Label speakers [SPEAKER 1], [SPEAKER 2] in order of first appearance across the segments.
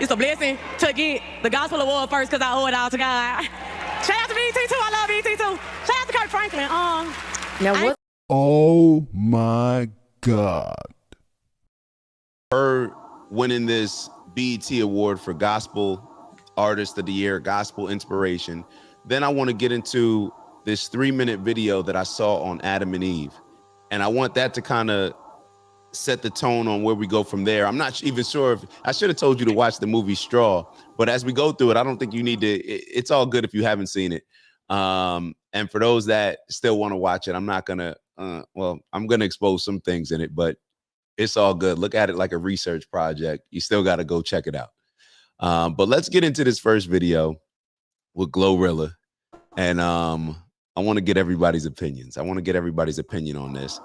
[SPEAKER 1] It's a blessing to get the gospel award first because I owe it all to God. Shout out to BT too. I love BT too. Shout out to Kirk Franklin.
[SPEAKER 2] Now what?
[SPEAKER 3] Oh my God.
[SPEAKER 4] Her winning this BET award for Gospel Artist of the Year, Gospel Inspiration. Then I want to get into this 3-minute video that I saw on Adam and Eve. And I want that to kind of set the tone on where we go from there. I'm not even sure if I should have told you to watch the movie Straw, but as we go through it, I don't think you need to. It's all good if you haven't seen it. And for those that still want to watch it, I'm not gonna. Well, I'm gonna expose some things in it, but it's all good. Look at it like a research project. You still got to go check it out. But let's get into this first video with Glorilla, and I want to get everybody's opinions. I want to get everybody's opinion on this.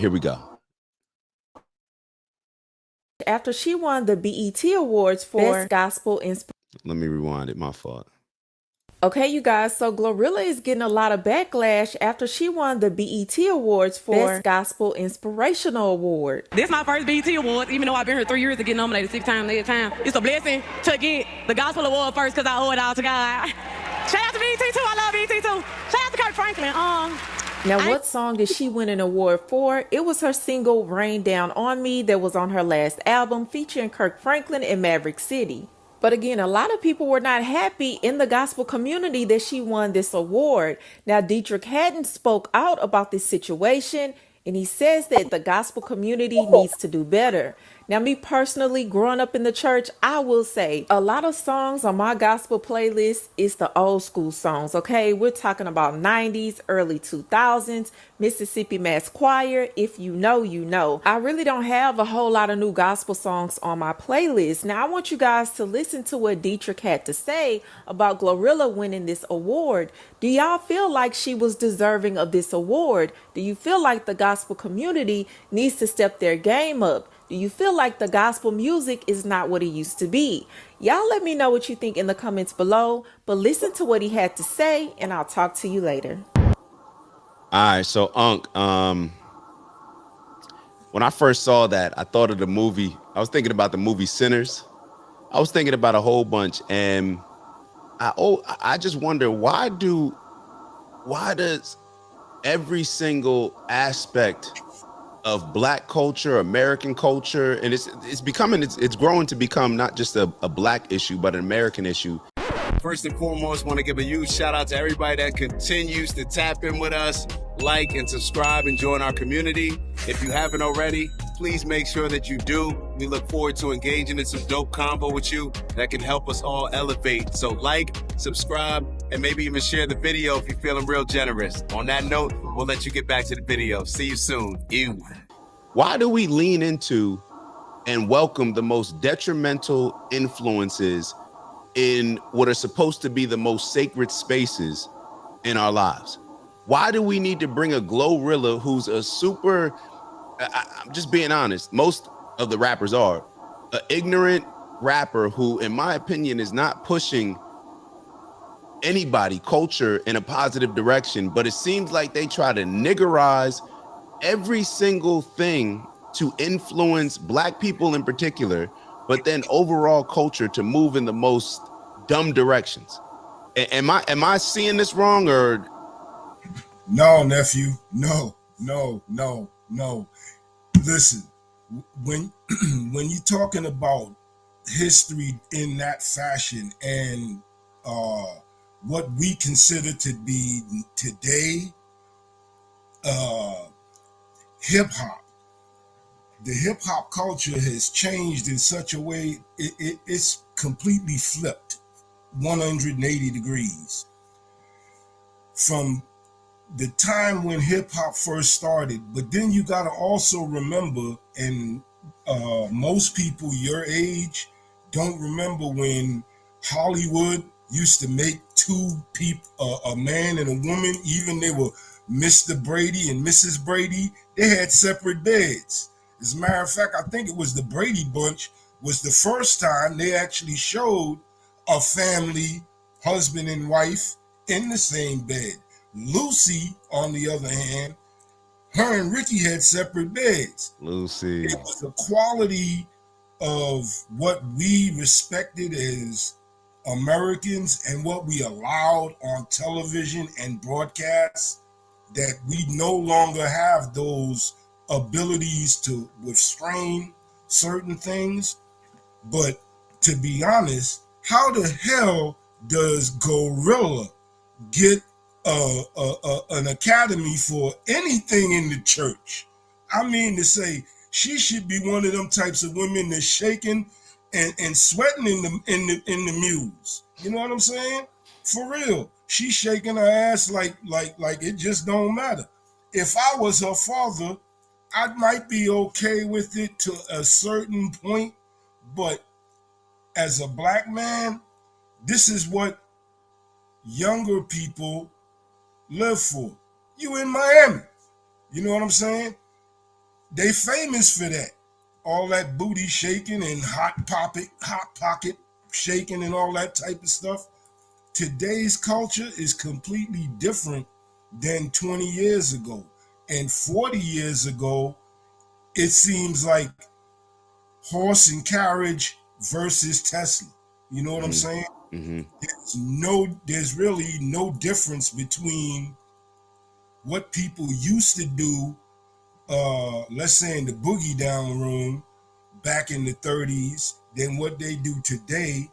[SPEAKER 4] Here we go.
[SPEAKER 2] After she won the BET Awards for Best Gospel Inspiration.
[SPEAKER 4] Let me rewind it. My fault.
[SPEAKER 2] Okay, you guys, so Glorilla is getting a lot of backlash after she won the BET Awards for Best Gospel Inspirational Award.
[SPEAKER 1] This is my first BET Awards, even though I've been here 3 years to get nominated 6 times, 8 times. It's a blessing to get the gospel award first because I owe it all to God. Shout out to BT too. I love BT too. Shout out to Kirk Franklin.
[SPEAKER 2] Now, what song did she win an award for? It was her single Rain Down on Me that was on her last album featuring Kirk Franklin in Maverick City. But again, a lot of people were not happy in the gospel community that she won this award. Now, Dietrich Haddon spoke out about this situation, and he says that the gospel community needs to do better. Now, me personally, growing up in the church, I will say a lot of songs on my gospel playlist is the old school songs, okay? We're talking about 90s, early 2000s, Mississippi Mass Choir. If you know, you know. I really don't have a whole lot of new gospel songs on my playlist. Now, I want you guys to listen to what Dietrich had to say about Glorilla winning this award. Do y'all feel like she was deserving of this award? Do you feel like the gospel community needs to step their game up? Do you feel like the gospel music is not what it used to be? Y'all let me know what you think in the comments below, but listen to what he had to say, and I'll talk to you later.
[SPEAKER 4] All right, so Unc, when I first saw that, I thought of the movie. I was thinking about the movie Sinners. I was thinking about a whole bunch, and I just wonder why does every single aspect of Black culture, American culture, and it's growing to become not just a Black issue, but an American issue.
[SPEAKER 5] First and foremost, want to give a huge shout out to everybody that continues to tap in with us, like and subscribe and join our community. If you haven't already, please make sure that you do. We look forward to engaging in some dope combo with you that can help us all elevate. So like, subscribe, and maybe even share the video if you're feeling real generous. On that note, we'll let you get back to the video. See you soon. Ew.
[SPEAKER 4] Why do we lean into and welcome the most detrimental influences in what are supposed to be the most sacred spaces in our lives? Why do we need to bring a Glorilla who's a super, I'm just being honest, most of the rappers are an ignorant rapper who, in my opinion, is not pushing anybody, culture in a positive direction, but it seems like they try to niggerize every single thing to influence Black people in particular, but then overall culture to move in the most dumb directions. Am I seeing this wrong, or?
[SPEAKER 6] No, nephew. No. Listen, when you're talking about history in that fashion and what we consider to be today hip-hop, the hip-hop culture has changed in such a way it's completely flipped 180 degrees from the time when hip-hop first started. But then you got to also remember, and most people your age don't remember, when Hollywood used to make two people, a man and a woman, even they were Mr. Brady and Mrs. Brady, they had separate beds. As a matter of fact, I think it was the Brady Bunch was the first time they actually showed a family, husband and wife, in the same bed. Lucy, on the other hand, her and Ricky had separate beds.
[SPEAKER 4] Lucy.
[SPEAKER 6] It was a quality of what we respected as Americans and what we allowed on television and broadcast, that we no longer have those abilities to withstand certain things. But to be honest, how the hell does Glorilla get an academy for anything in the church? I mean to say, she should be one of them types of women that's shaking and sweating in the muse. You know what I'm saying? For real, she's shaking her ass like it just don't matter. If I was her father, I might be okay with it to a certain point, but as a black man, this is what younger people live for. You in Miami, you know what I'm saying? They famous for that. All that booty shaking and hot pocket shaking and all that type of stuff. Today's culture is completely different than 20 years ago. And 40 years ago, it seems like horse and carriage versus Tesla. You know what I'm saying? There's really no difference between what people used to do, let's say in the boogie down room back in the 30s, than what they do today.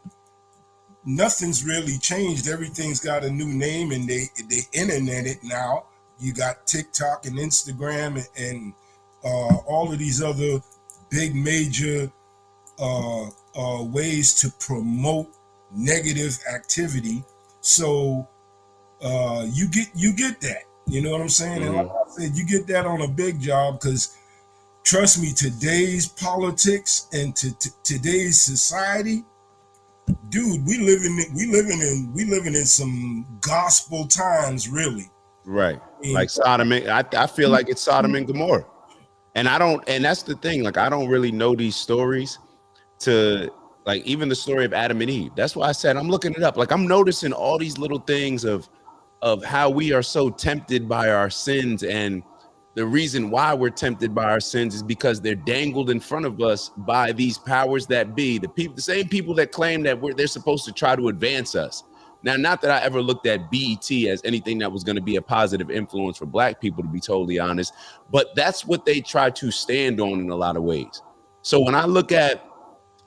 [SPEAKER 6] Nothing's really changed. Everything's got a new name, and they internet it now. You got TikTok and Instagram and all of these other big major ways to promote negative activity. So you get that. You know what I'm saying? And like I said, you get that on a big job, because trust me, today's politics and today's society, dude, we living in some gospel times, really.
[SPEAKER 4] Right. Like Sodom. I feel like it's Sodom and Gomorrah. And that's the thing. Like, I don't really know these stories, to like even the story of Adam and Eve. That's why I said I'm looking it up. Like, I'm noticing all these little things of how we are so tempted by our sins, and the reason why we're tempted by our sins is because they're dangled in front of us by these powers that be, the same people that claim that they're supposed to try to advance us. Now, not that I ever looked at BET as anything that was going to be a positive influence for black people, to be totally honest, but that's what they try to stand on in a lot of ways. So when I look at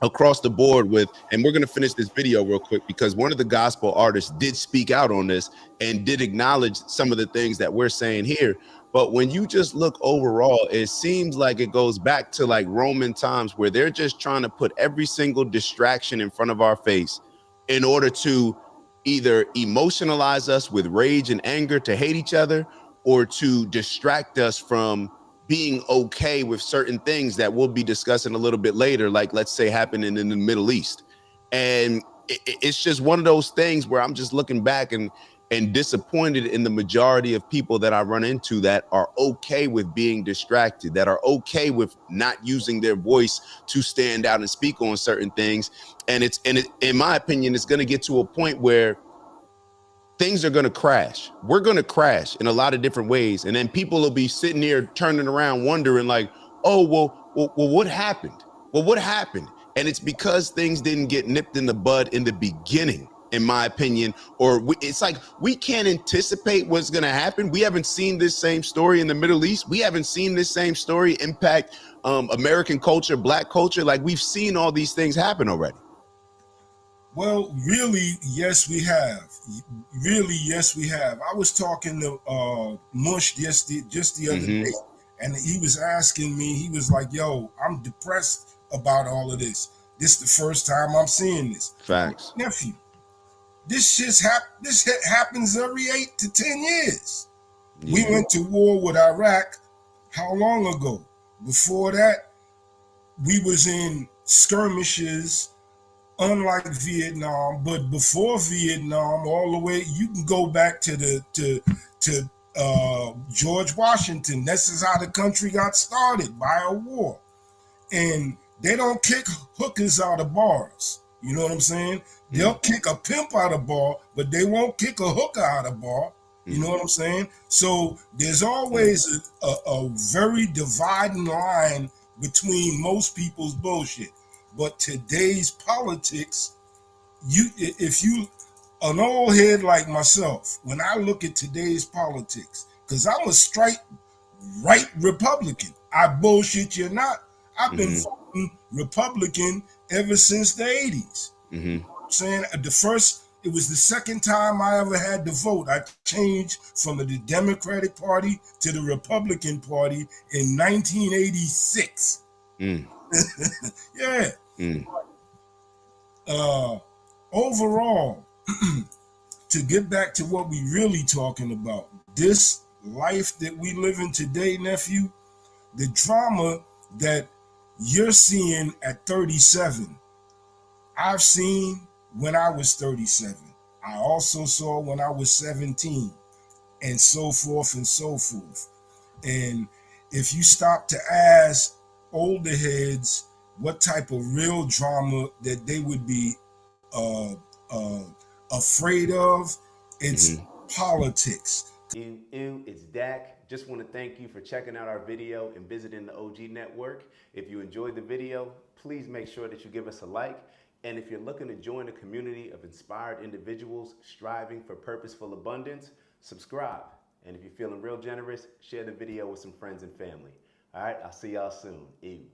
[SPEAKER 4] across the board with, and we're going to finish this video real quick, because one of the gospel artists did speak out on this and did acknowledge some of the things that we're saying here. But when you just look overall, it seems like it goes back to like Roman times, where they're just trying to put every single distraction in front of our face in order to either emotionalize us with rage and anger to hate each other, or to distract us from being okay with certain things that we'll be discussing a little bit later, like let's say happening in the Middle East. And it's just one of those things where I'm just looking back and disappointed in the majority of people that I run into that are okay with being distracted, that are okay with not using their voice to stand out and speak on certain things. And in my opinion, it's going to get to a point where things are going to crash. We're going to crash in a lot of different ways. And then people will be sitting here turning around wondering like, oh, well, what happened? Well, what happened? And it's because things didn't get nipped in the bud in the beginning, in my opinion. Or it's like we can't anticipate what's going to happen. We haven't seen this same story in the Middle East. We haven't seen this same story impact American culture, black culture. Like, we've seen all these things happen already.
[SPEAKER 6] Well, really, yes, we have. Really, yes, we have. I was talking to Mush just the other day, and he was asking me, he was like, yo, I'm depressed about all of this. This is the first time I'm seeing this.
[SPEAKER 4] Facts.
[SPEAKER 6] Nephew, this happens every 8 to 10 years. Yeah. We went to war with Iraq how long ago? Before that, we was in skirmishes, unlike Vietnam, but before Vietnam, all the way, you can go back to George Washington. This is how the country got started, by a war. And they don't kick hookers out of bars. You know what I'm saying? They'll kick a pimp out of bar, but they won't kick a hooker out of bar. You know what I'm saying? So there's always a very dividing line between most people's bullshit. But today's politics, if you, an old head like myself, when I look at today's politics, because I'm a straight right Republican, I bullshit you not. I've been voting Republican ever since the 80s. Saying it was the second time I ever had to vote. I changed from the Democratic Party to the Republican Party in 1986. Yeah. Overall, to get back to what we really talking about, this life that we live in today, nephew, the drama that you're seeing at 37, I've seen when I was 37. I also saw when I was 17, and so forth and so forth. And if you stop to ask older heads what type of real drama that they would be afraid of, it's politics.
[SPEAKER 4] It's Dak. Just want to thank you for checking out our video and visiting the OG Network. If you enjoyed the video, please make sure that you give us a like. And if you're looking to join a community of inspired individuals striving for purposeful abundance, subscribe. And if you're feeling real generous, share the video with some friends and family. All right, I'll see y'all soon. Ew.